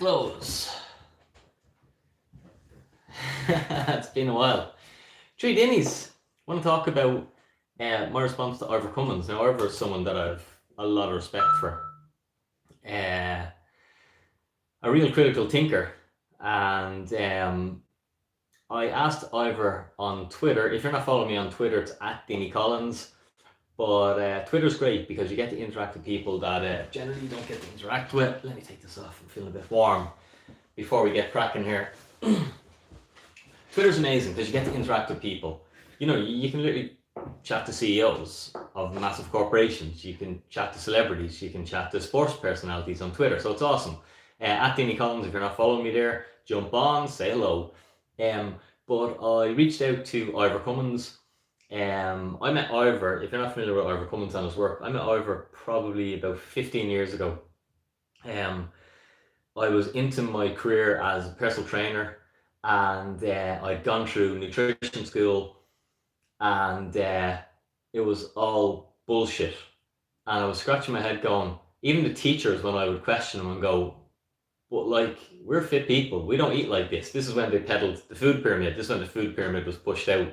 Close. It's been a while. Three Dinnies. I want to talk about my response to Ivor Cummins. Now, Ivor is someone that I've a lot of respect for. Uh, a real critical thinker. And I asked Ivor on Twitter. If you're not following me on Twitter, it's at Dinny Collins. But Twitter's great because you get to interact with people that generally you don't get to interact with. Let me take this off. I'm feeling a bit warm before we get cracking here. Twitter's amazing because you get to interact with people. You know, you can literally chat to CEOs of massive corporations. You can chat to celebrities. You can chat to sports personalities on Twitter. So it's awesome. At Dinny Collins, if you're not following me there, jump on, say hello. But I reached out to Ivor Cummins. I met Ivor, if you're not familiar with Ivor Cummins and his work, I met Ivor probably about 15 years ago. I was into my career as a personal trainer, and I'd gone through nutrition school, and it was all bullshit. And I was scratching my head going, even the teachers, when I would question them and go, but like, we're fit people, we don't eat like this. This is when they peddled the food pyramid. This is when the food pyramid was pushed out,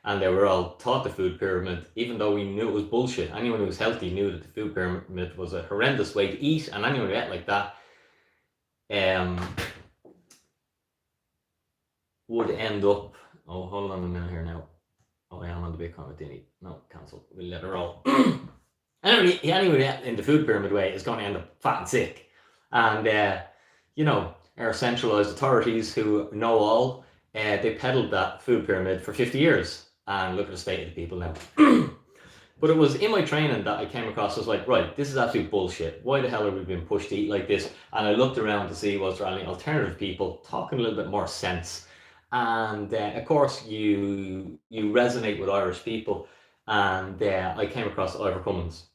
and they were all taught the food pyramid, even though we knew it was bullshit. Anyone who was healthy knew that the food pyramid was a horrendous way to eat, and anyone who ate like that would end up. Oh, hold on a minute here now. Oh, I am on the Bitcoin with Dinny. No, cancel. We'll let it roll. Anyway, in the food pyramid way is going to end up fat and sick. And, you know, our centralized authorities who know all, they peddled that food pyramid for 50 years. And look at the state of the people now. But it was in my training that I came across, I was like, right, this is absolute bullshit. Why the hell are we being pushed to eat like this? And I looked around to see was there any alternative people talking a little bit more sense. And of course, you resonate with Irish people. And I came across Ivor Cummins,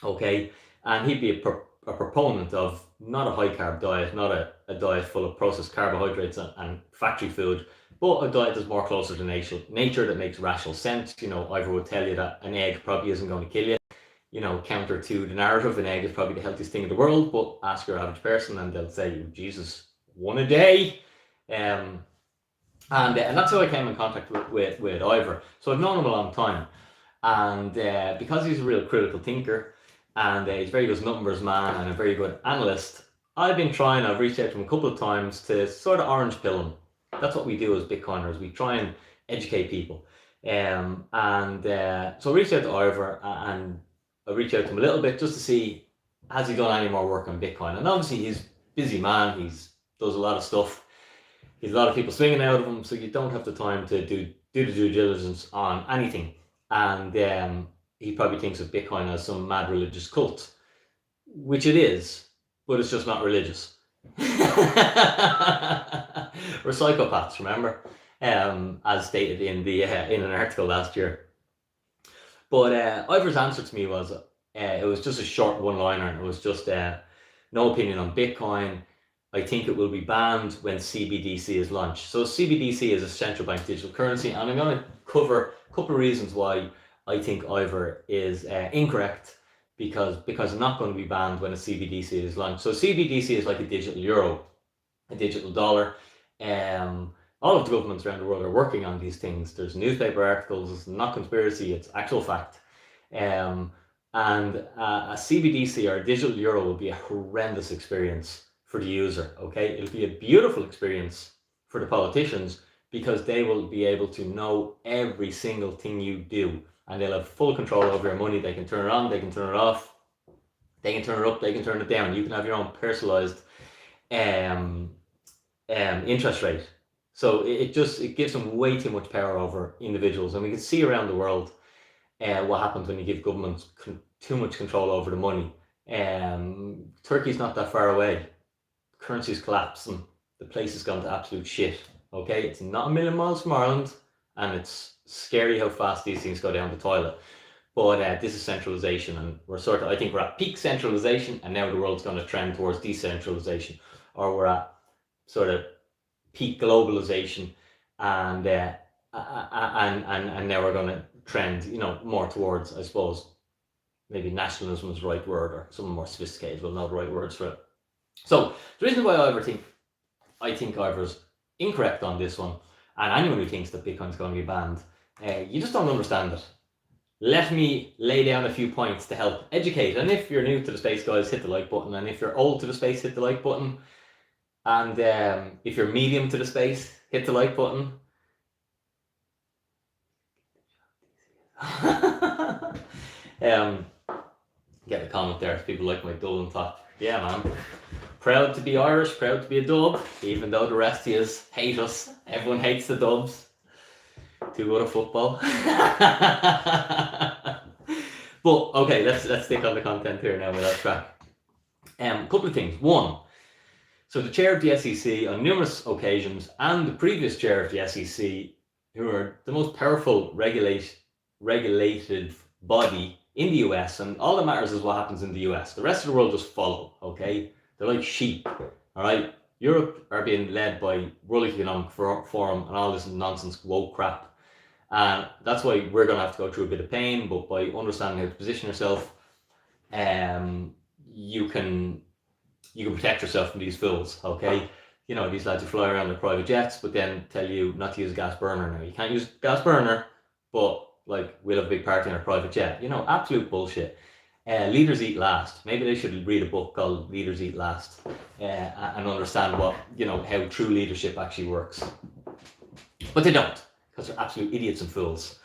okay? And he'd be a proponent of not a high carb diet, not a diet full of processed carbohydrates and factory food, but a diet that's more closer to nature that makes rational sense. You know, Ivor would tell you that an egg probably isn't going to kill you. You know, counter to the narrative, an egg is probably the healthiest thing in the world, but ask your average person and they'll say, Jesus, one a day. And that's how I came in contact with Ivor. So I've known him a long time. And because he's a real critical thinker, and he's a very good numbers man and a very good analyst, I've reached out to him a couple of times to sort of orange pill him. That's what we do as Bitcoiners. We try and educate people. So I reached out to Ivor, and I reached out to him a little bit just to see, has he done any more work on Bitcoin? And obviously he's a busy man. He's does a lot of stuff. He's a lot of people swinging out of him, so you don't have the time to do the due diligence on anything. And he probably thinks of Bitcoin as some mad religious cult, which it is, but it's just not religious. We're psychopaths, remember? As stated in an article last year. But Ivor's answer to me was, it was just a short one-liner, and it was just no opinion on Bitcoin. I think it will be banned when CBDC is launched. So CBDC is a central bank digital currency, and I'm going to cover a couple of reasons why I think Ivor is incorrect, because it's not going to be banned when a CBDC is launched. So CBDC is like a digital euro, a digital dollar. All of the governments around the world are working on these things. There's newspaper articles. It's not conspiracy, it's actual fact. And a CBDC or a digital euro will be a horrendous experience for the user, okay? It'll be a beautiful experience for the politicians because they will be able to know every single thing you do, and they'll have full control over your money. They can turn it on, they can turn it off, they can turn it up, they can turn it down. You can have your own personalized interest rate. So it gives them way too much power over individuals, and we can see around the world what happens when you give governments too much control over the money. Turkey's not that far away. Currency's collapsing. The place has gone to absolute shit. Okay, it's not a million miles from Ireland, and it's scary how fast these things go down the toilet. But this is centralization, and I think we're at peak centralization, and now the world's going to trend towards decentralization, or we're at sort of peak globalization, and now we're going to trend, more towards, I suppose, maybe nationalism is the right word, or something more sophisticated. We'll know the right words for it. So the reason why I think Ivor's incorrect on this one, and anyone who thinks that Bitcoin's going to be banned, you just don't understand it. Let me lay down a few points to help educate. And if you're new to the space, guys, hit the like button. And if you're old to the space, hit the like button. And if you're medium to the space, hit the like button. Get a comment there if people like my Dublin talk. Yeah, man. Proud to be Irish, proud to be a dub, even though the rest of us hate us. Everyone hates the dubs. Too good at football. But okay, let's stick on the content here now with that track. Couple of things. One, so the chair of the SEC on numerous occasions, and the previous chair of the SEC, who are the most powerful regulated body in the US, and all that matters is what happens in the US. The rest of the world just follow, okay? They're like sheep, all right? Europe are being led by World Economic Forum and all this nonsense, woke crap. And that's why we're going to have to go through a bit of pain, but by understanding how to position yourself, you can protect yourself from these fools, okay? You know, these lads who fly around in private jets, but then tell you not to use a gas burner now. You can't use gas burner, but like, we'll have a big party in our private jet. You know, absolute bullshit. Leaders eat last. Maybe they should read a book called Leaders Eat Last and understand what, you know, how true leadership actually works. But they don't, because they're absolute idiots and fools.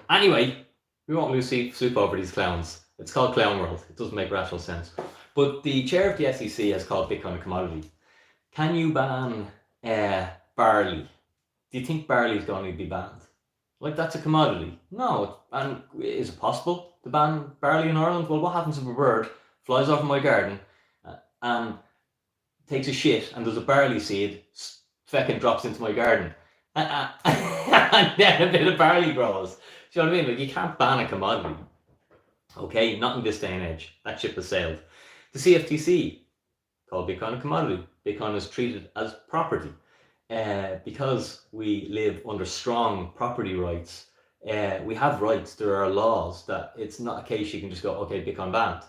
Anyway, we won't lose sleep over these clowns. It's called Clown World. It doesn't make rational sense. But the chair of the SEC has called Bitcoin a commodity. Can you ban barley? Do you think barley is going to be banned? Like, that's a commodity. No. And is it possible to ban barley in Ireland? Well, what happens if a bird flies over my garden and takes a shit and there's a barley seed fucking drops into my garden? And then a bit of barley grows. Do you know what I mean? Like, you can't ban a commodity. Okay? Not in this day and age. That ship has sailed. The CFTC called Bitcoin a commodity. Bitcoin is treated as property. Because we live under strong property rights, we have rights. There are laws that it's not a case you can just go, okay, Bitcoin banned.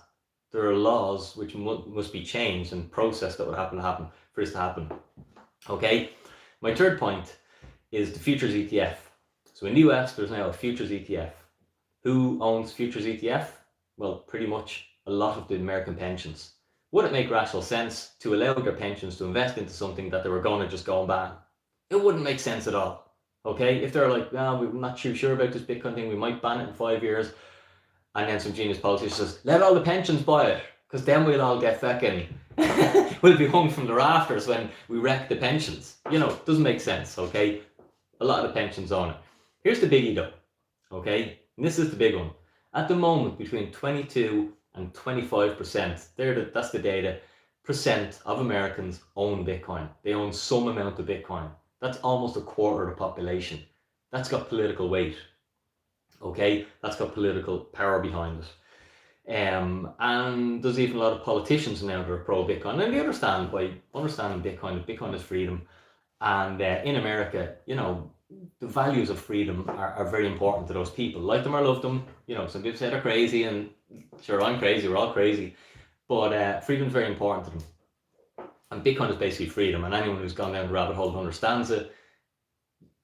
There are laws which must be changed and process that would happen for this to happen. Okay, my third point is the futures ETF. So in the US, there's now a futures ETF. Who owns futures ETF? Well, pretty much a lot of the American pensions. Would it make rational sense to allow their pensions to invest into something that they were going to just go and ban? It wouldn't make sense at all. Okay, if they're like, no, we're not too sure about this Bitcoin thing, we might ban it in 5 years, and then some genius politician says, let all the pensions buy it, because then we'll all get fucking, we'll be hung from the rafters when we wreck the pensions. You know, it doesn't make sense, okay? A lot of the pensions own it. Here's the biggie though, okay? And this is the big one. At the moment, between 22 and 25%, that's the data, percent of Americans own Bitcoin. They own some amount of Bitcoin. That's almost a quarter of the population. That's got political weight. Okay, that's got political power behind it. And there's even a lot of politicians now that are pro-Bitcoin. And they understand by understanding Bitcoin is freedom. And in America, you know, the values of freedom are very important to those people. Like them or love them. You know, some people say they're crazy, and sure, I'm crazy, we're all crazy. But freedom is very important to them. And Bitcoin is basically freedom. And anyone who's gone down the rabbit hole understands it,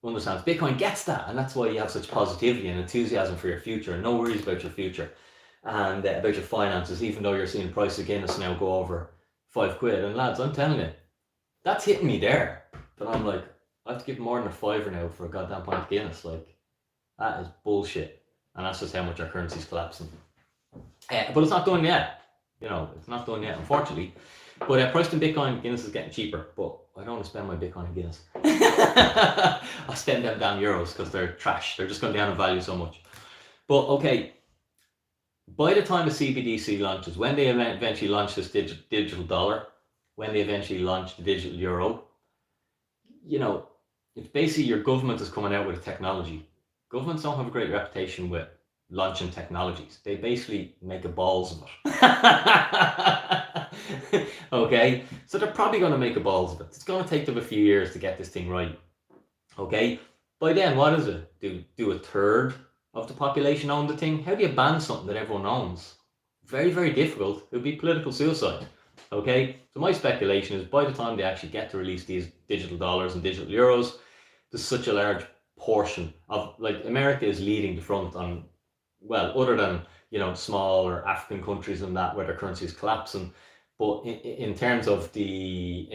understands Bitcoin, gets that. And that's why you have such positivity and enthusiasm for your future and no worries about your future and about your finances, even though you're seeing the price of Guinness now go over £5. And lads, I'm telling you, that's hitting me there. But I'm like, I have to give more than a fiver now for a goddamn pint of Guinness. Like, that is bullshit. And that's just how much our currency's collapsing. But it's not done yet. You know, it's not done yet, unfortunately. But priced in Bitcoin, Guinness is getting cheaper. But I don't want to spend my Bitcoin in Guinness. I'll spend them damn euros because they're trash. They're just going down in value so much. But okay, by the time the CBDC launches, when they eventually launch this digital dollar, when they eventually launch the digital euro, you know, it's basically your government is coming out with a technology. Governments don't have a great reputation with launching technologies. They basically make a balls of it. Okay, so they're probably going to make a balls of it. It's going to take them a few years to get this thing right. Okay, by then, what is it? Do a third of the population own the thing? How do you ban something that everyone owns? Very, very difficult. It would be political suicide. Okay, so my speculation is by the time they actually get to release these digital dollars and digital euros, there's such a large portion of, like, America is leading the front on, well, other than, small or African countries and that where their currency is collapsing, but in terms of the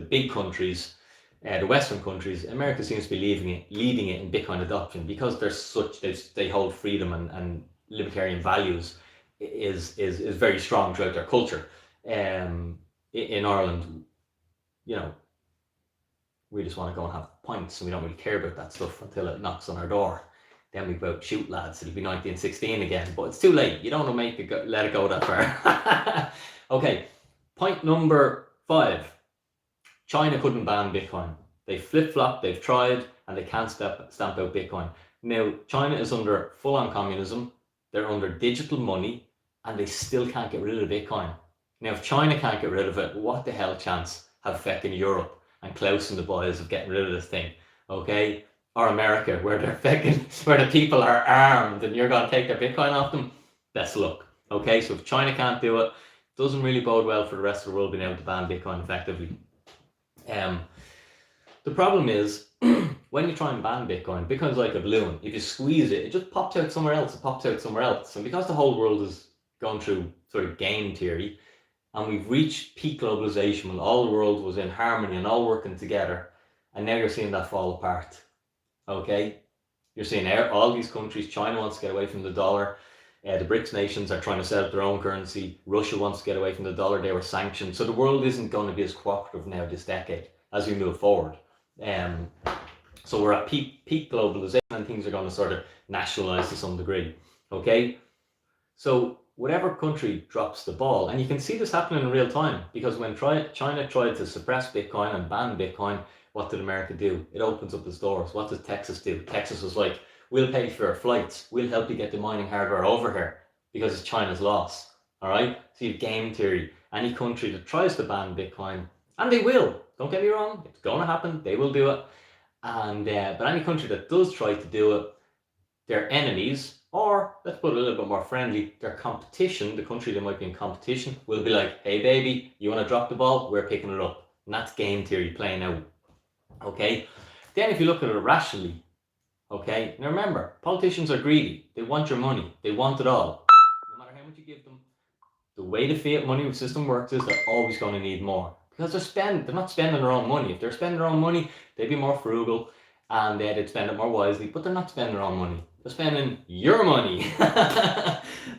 big countries, the Western countries, America seems to be leading it in Bitcoin adoption because they hold freedom and libertarian values is very strong throughout their culture. In Ireland, we just want to go and have pints and we don't really care about that stuff until it knocks on our door. Then we go, shoot lads, it'll be 1916 again, but it's too late. You don't want to let it go that far. Okay, point number 5. China couldn't ban Bitcoin. They flip-flopped, they've tried, and they can't stamp out Bitcoin. Now, China is under full-on communism, they're under digital money, and they still can't get rid of Bitcoin. Now, if China can't get rid of it, what the hell chance have fucking Europe and Klaus and the boys of getting rid of this thing? Okay? Or America, where the people are armed and you're going to take their Bitcoin off them? Best of luck. Okay, so if China can't do it, doesn't really bode well for the rest of the world being able to ban Bitcoin effectively. The problem is, when you try and ban Bitcoin, Bitcoin's like a balloon. If you squeeze it, it just pops out somewhere else. It pops out somewhere else. And because the whole world is going through sort of game theory, and we've reached peak globalization when all the world was in harmony and all working together, and now you're seeing that fall apart. Okay? You're seeing all these countries, China wants to get away from the dollar. The BRICS nations are trying to set up their own currency. Russia wants to get away from the dollar. They were sanctioned. So the world isn't going to be as cooperative now this decade as we move forward. So we're at peak globalization and things are going to sort of nationalize to some degree. Okay? So whatever country drops the ball, and you can see this happening in real time, because when China tried to suppress Bitcoin and ban Bitcoin, what did America do? It opens up its doors. What did Texas do? Texas was like, we'll pay for your flights. We'll help you get the mining hardware over here because it's China's loss. All right? So you have game theory. Any country that tries to ban Bitcoin, and they will, don't get me wrong, it's going to happen. They will do it. And but any country that does try to do it, their enemies, or let's put it a little bit more friendly, their competition, the country they might be in competition, will be like, hey baby, you want to drop the ball? We're picking it up. And that's game theory playing out. Okay? Then if you look at it rationally, okay, now remember, politicians are greedy. They want your money. They want it all. No matter how much you give them, the way the fiat money system works is they're always going to need more. Because they're not spending their own money. If they're spending their own money, they'd be more frugal and they'd spend it more wisely, but they're not spending their own money. They're spending your money.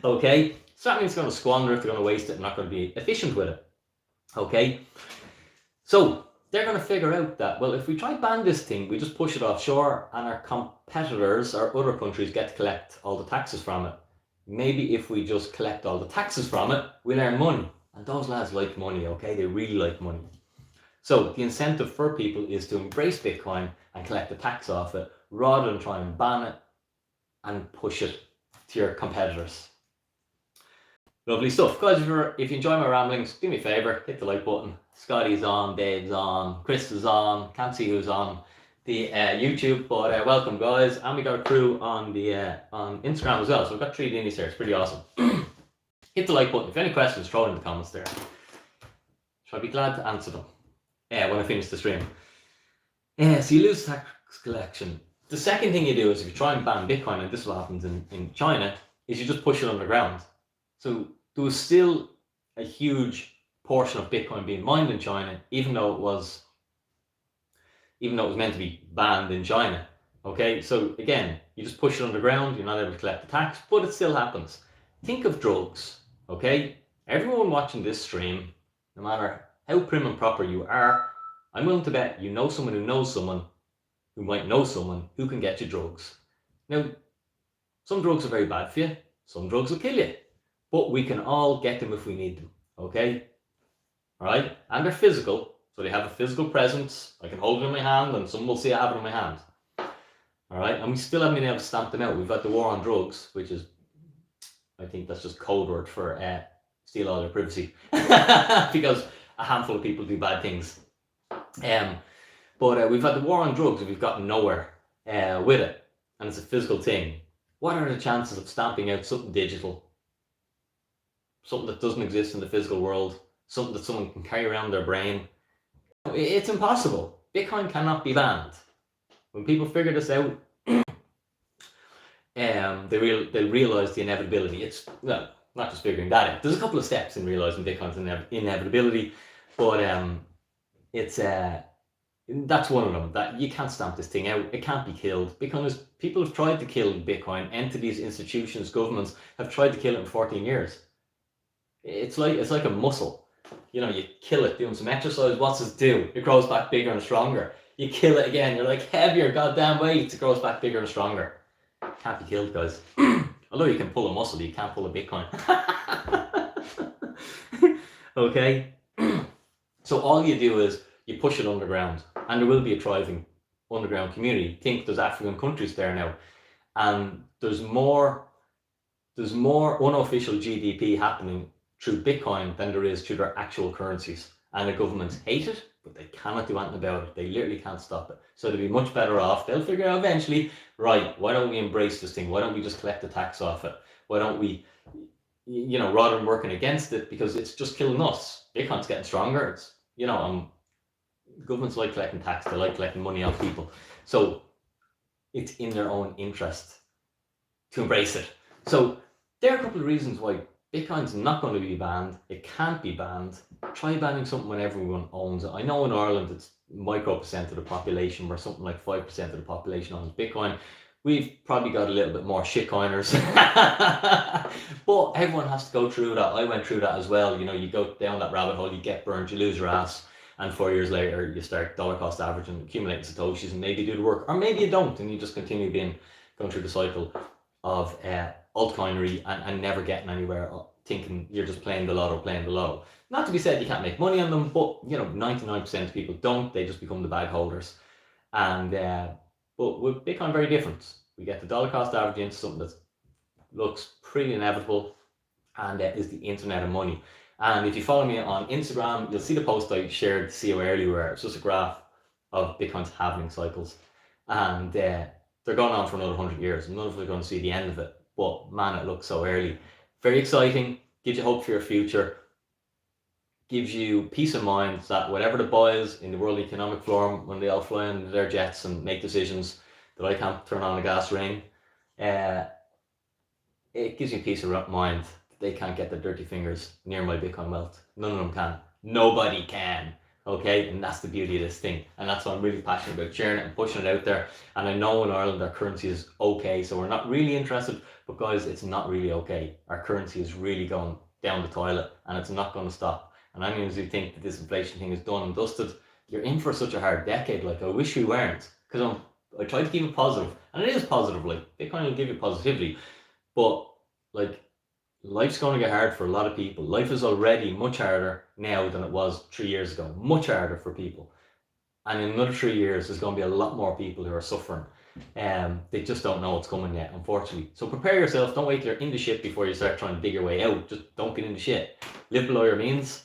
Okay? So that means they're going to squander it, they're going to waste it, and not going to be efficient with it. Okay? So they're going to figure out that, well, if we try to ban this thing, we just push it offshore and our competitors or other countries get to collect all the taxes from it. Maybe if we just collect all the taxes from it, we'll earn money. And those lads like money, okay? They really like money. So the incentive for people is to embrace Bitcoin and collect the tax off it, rather than try and ban it and push it to your competitors. Lovely stuff. Guys, if you enjoy my ramblings, do me a favour, hit the like button. Scotty's on, Dave's on, Chris is on, can't see who's on the YouTube, but welcome guys. And we got a crew on the on Instagram as well, so we've got 3 Dinnies here. It's pretty awesome. Hit the like button. If any questions, throw it in the comments there. I'll be glad to answer them when I finish the stream. So you lose tax collection. The second thing you do is, if you try and ban Bitcoin, and this is what happens in China, is you just push it underground. So there was still a huge portion of Bitcoin being mined in China, even though it was meant to be banned in China. Okay, so again, you just push it underground, you're not able to collect the tax, but it still happens. Think of drugs, okay? Everyone watching this stream, no matter how prim and proper you are, I'm willing to bet you know someone who knows someone who might know someone who can get you drugs. Now, some drugs are very bad for you, some drugs will kill you, but we can all get them if we need them, okay? All right, and they're physical, so they have a physical presence. I can hold it in my hand and someone will see I have it in my hand. All right, and we still haven't been able to stamp them out. We've had the war on drugs, which is, I think that's just code word for steal all their privacy, because a handful of people do bad things. But we've had the war on drugs and we've gotten nowhere with it, and it's a physical thing. What are the chances of stamping out something digital, something that doesn't exist in the physical world, something that someone can carry around their brain. It's impossible. Bitcoin cannot be banned. When people figure this out, they'll realize the inevitability. It's, well, not just figuring that out. There's a couple of steps in realizing Bitcoin's inevitability, but it's that's one of them. That you can't stamp this thing out. It can't be killed, because people have tried to kill Bitcoin. Entities, institutions, governments have tried to kill it in 14 years. It's like a muscle. You know, you kill it doing some exercise. What's it do? It grows back bigger and stronger. You kill it again. You're like, heavier, goddamn weight. It grows back bigger and stronger. Can't be killed, guys. Although you can pull a muscle, you can't pull a Bitcoin. Okay? So all you do is you push it underground, and there will be a thriving underground community. Think there's African countries there now, and there's more unofficial GDP happening through Bitcoin than there is through their actual currencies. And the governments hate it, but they cannot do anything about it. They literally can't stop it. So they'll be much better off. They'll figure out eventually, right, why don't we embrace this thing? Why don't we just collect the tax off it? Why don't we, you know, rather than working against it, because it's just killing us. Bitcoin's getting stronger. It's, you know, governments like collecting tax. They like collecting money off people. So it's in their own interest to embrace it. So there are a couple of reasons why Bitcoin's not going to be banned. It can't be banned. Try banning something when everyone owns it. I know in Ireland it's micro percent of the population, where something like 5% of the population owns Bitcoin. We've probably got a little bit more shitcoiners. But everyone has to go through that. I went through that as well. You know, you go down that rabbit hole, you get burned, you lose your ass, and 4 years later you start dollar cost averaging, accumulating satoshis, and maybe do the work, or maybe you don't, and you just continue going through the cycle of altcoinery and never getting anywhere, thinking you're just playing the lotto. Not to be said you can't make money on them, but you know, 99% of people don't. They just become the bag holders. And but with Bitcoin, very different. We get the dollar cost average into something that looks pretty inevitable, and is the internet of money. And if you follow me on Instagram, you'll see the post I shared to see how early we were. It's just a graph of Bitcoin's halving cycles, and they're going on for another 100 years. None of us are going to see the end of it, but man, it looks so early. Very exciting, gives you hope for your future, gives you peace of mind that whatever the boys in the World Economic Forum, when they all fly into their jets and make decisions that I can't turn on a gas ring, it gives you peace of mind that they can't get their dirty fingers near my Bitcoin wealth. None of them can. Nobody can. Okay, and that's the beauty of this thing, and that's why I'm really passionate about sharing it and pushing it out there. And I know in Ireland our currency is okay, so we're not really interested, but guys, it's not really okay. Our currency is really going down the toilet, and it's not going to stop. And anyone who think that this inflation thing is done and dusted, you're in for such a hard decade. Like, I wish we weren't, because I try to keep it positive, and it is positive. Like, Bitcoin will give you positivity, but like, life's going to get hard for a lot of people. Life is already much harder now than it was 3 years ago. Much harder for people. And in another 3 years, there's going to be a lot more people who are suffering. They just don't know what's coming yet, unfortunately. So prepare yourself. Don't wait till you're in the shit before you start trying to dig your way out. Just don't get in the shit. Live below your means.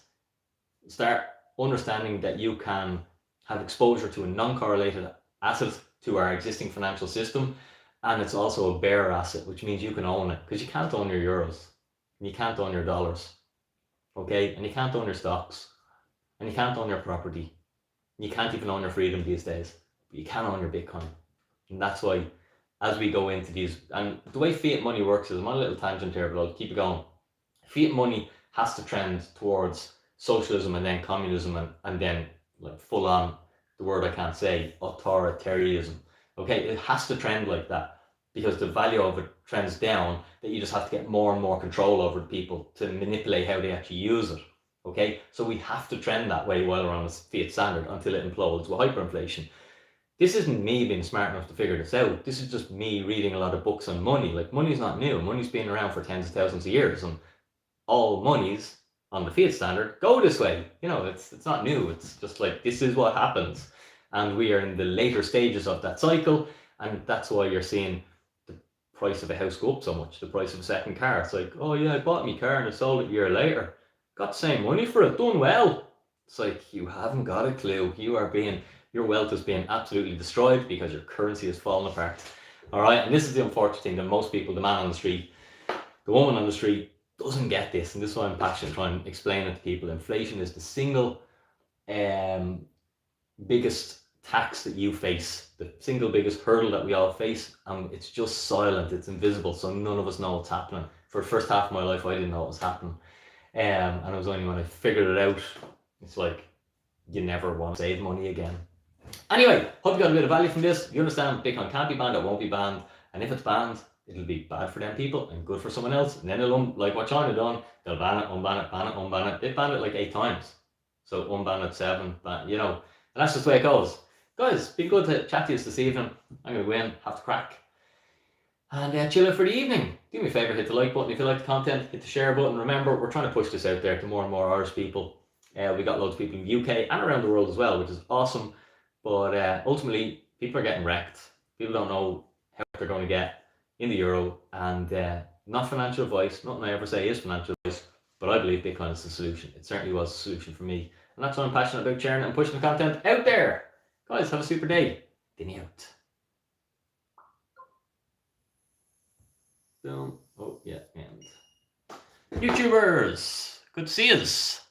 Start understanding that you can have exposure to a non-correlated asset to our existing financial system. And it's also a bearer asset, which means you can own it. Because you can't own your euros. And you can't own your dollars, okay? And you can't own your stocks, and you can't own your property. You can't even own your freedom these days, but you can own your Bitcoin. And that's why, as we go into these, and the way fiat money works is, I'm on a little tangent here, but I'll keep it going. Fiat money has to trend towards socialism and then communism and then like full on, the word I can't say, authoritarianism. Okay, it has to trend like that, because the value of it trends down, that you just have to get more and more control over the people to manipulate how they actually use it. Okay, so we have to trend that way while we're on a fiat standard until it implodes with hyperinflation. This isn't me being smart enough to figure this out. This is just me reading a lot of books on money. Like, money's not new. Money's been around for tens of thousands of years, and all monies on the fiat standard go this way. You know, it's not new. It's just like, this is what happens, and we are in the later stages of that cycle, and that's why you're seeing price of a house go up so much, the price of a second car. It's like, oh yeah, I bought me car and I sold it a year later, got the same money for it, done well. It's like, you haven't got a clue. Your wealth is being absolutely destroyed because your currency is falling apart. All right, and this is the unfortunate thing, that most people, the man on the street, the woman on the street, doesn't get this, and this is why I'm passionate trying to explain it to people. Inflation is the single biggest tax that you face, the single biggest hurdle that we all face, and it's just silent, it's invisible, so none of us know what's happening. For the first half of my life, I didn't know what was happening, and it was only when I figured it out, it's like you never want to save money again. Anyway, hope you got a bit of value from this. You understand Bitcoin can't be banned, it won't be banned, and if it's banned, it'll be bad for them people and good for someone else, and then it'll, like what China done, they'll ban it, unban it, ban it, unban it. They banned it like 8 times, so unban it 7, ban, you know, and that's just the way it goes. Guys, been good to chat to you this evening. I'm going to go in, have to crack, and chill out for the evening. Do me a favour, hit the like button if you like the content, hit the share button. Remember, we're trying to push this out there to more and more Irish people. We got loads of people in the UK and around the world as well, which is awesome. But ultimately, people are getting wrecked. People don't know how they're going to get in the euro, and not financial advice. Nothing I ever say is financial advice, but I believe Bitcoin is the solution. It certainly was a solution for me, and that's why I'm passionate about sharing and pushing the content out there. Guys, have a super day. Dinny out. Boom. Oh, yeah, and YouTubers, good to see yous.